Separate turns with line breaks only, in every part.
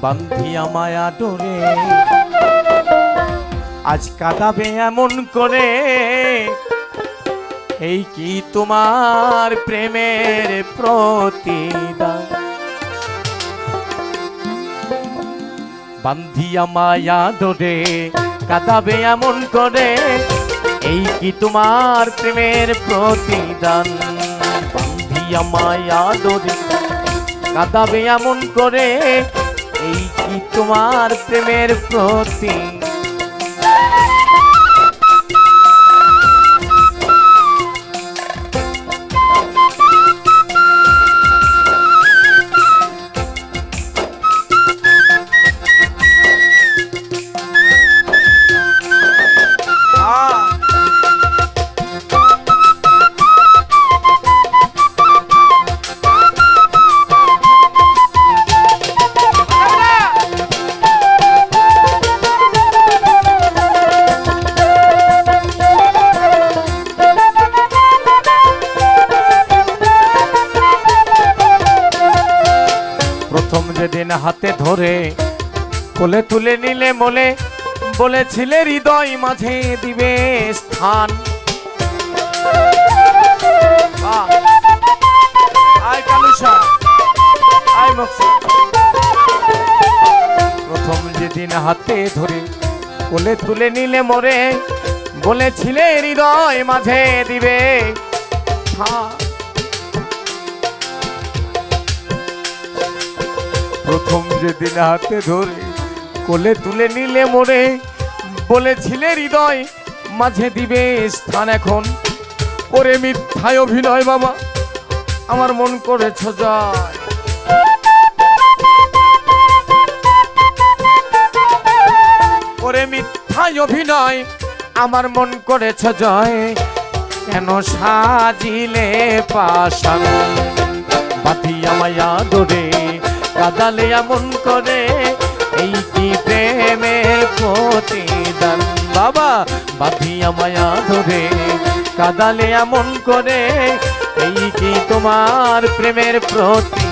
বান্ধিয়া মায়া ডোরে আজ কাঁদাবে এমন করে, এই কি তোমার প্রেমের প্রতিদান। বান্ধিয়া মায়া ডোরে কাঁদাবে এমন করে, এই কি তোমার প্রেমের প্রতিদান। বান্ধিয়া মায়া ডোরে কাঁদাবে এমন করে, এই কি তোমার প্রেমের প্রতিদান। যেদিন হাতে ধরে কোলে তুলে নিলে মলে, বলেছিলে হৃদয় মাঝে দিবে স্থান। প্রথম যেদিন হাতে ধরে কোলে তুলে নিলে মোরে, বলেছিলে হৃদয় মাঝে দিবে স্থান। প্রথম যেদিন হাতে ধরে কোলে তুলে নিলে মোরে, বলেছিলে হৃদয় মাঝে দিবে স্থান। এখন ওরে মিথ্যায় অভিনয় বাবা আমার মন করেছ জয়, ওরে মিথ্যায় অভিনয় আমার মন করেছ জয়। কেন সাজিলে পাশান বাঁধিয়া মায়া ডোরে কাঁদালে এমন করে, এই কি প্রেমের প্রতিদান। বাবা বাঁধিয়া মায়া ধরে কাঁদালে এমন করে, এই কি তোমার প্রেমের প্রতিদান।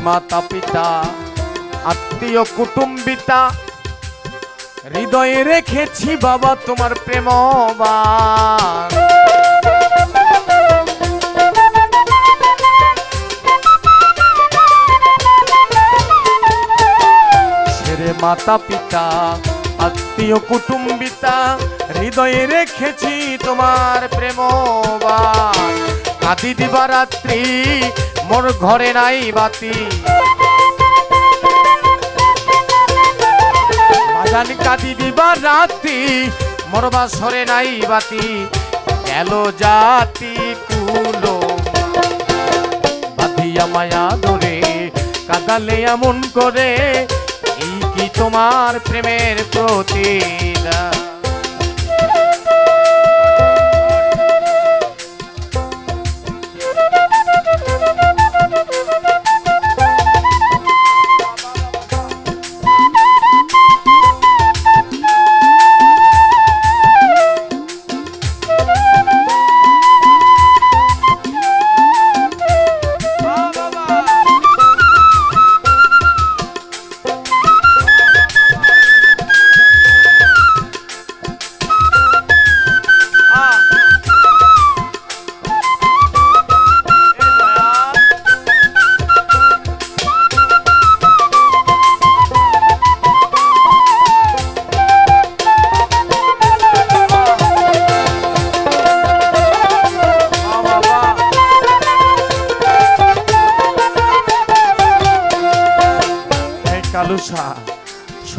মাতা পিতা আত্মীয় কুটুম্বিতা হৃদয়ে রেখেছি বাবা তোমার প্রেমবান। ছেড়ে মাতা পিতা আত্মীয় কুটুম্বিতা হৃদয়ে রেখেছি তোমার প্রেমবান। কাঁদি দিবা রাত্রি মোর ঘরে নাই বাতি, বাজান কাঁদি দিবা রাত্রি মোর বাসরে নাই বাতি। গেল জাতি কুলো বাঁধিয়া মায়া ধরে কাঁদালে এমন করে, এই কি তোমার প্রেমের প্রতিদান।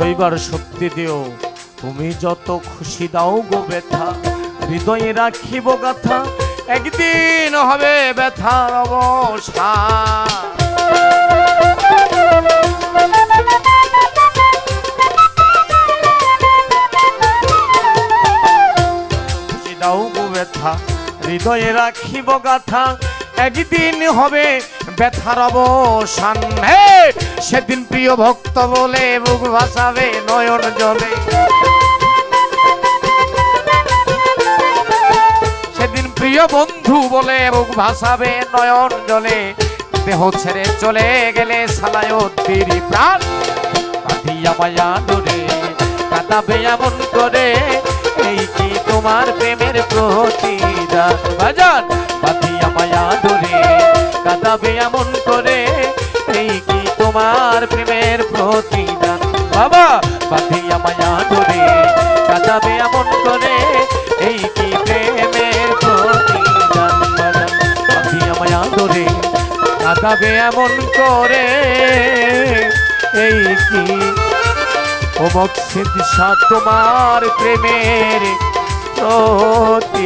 সইবার শক্তি দিও, তুমি যত খুশি দাও গো ব্যথা, হৃদয়ে রাখিব গাথা, একদিন হবে ব্যথার অবসান। খুশি দাও গো ব্যথা, হৃদয়ে রাখিব গাথা, একদিন হবে ব্যথার অবসান। হে সেদিন প্রিয় ভক্ত বলে বুক ভাসাবে নয়ন জলে, সেদিন প্রিয় বন্ধু বলে বুক ভাসাবে নয়ন জলে, দেহ ছেড়ে চলে গেলে সালায়তের প্রাণ, বাঁধিয়া মায়া ডোরে কাঁদাবে এমন করে, এই কি তোমার প্রেমের প্রতিদান। বাজান বাঁধিয়া মায়া ডোরে কাঁদাবে এমন করে, এই কি তোমার প্রেমের প্রতিদান। বাবা বাঁধিয়া মায়া ডোরে কাঁদাবে এমন করে, এই কি প্রেমের প্রতিদান। বাজান বাঁধিয়া মায়া ডোরে কাঁদাবে এমন করে, এই কি ও মকসিদ শাহ তোমার প্রেমের প্রতিদান।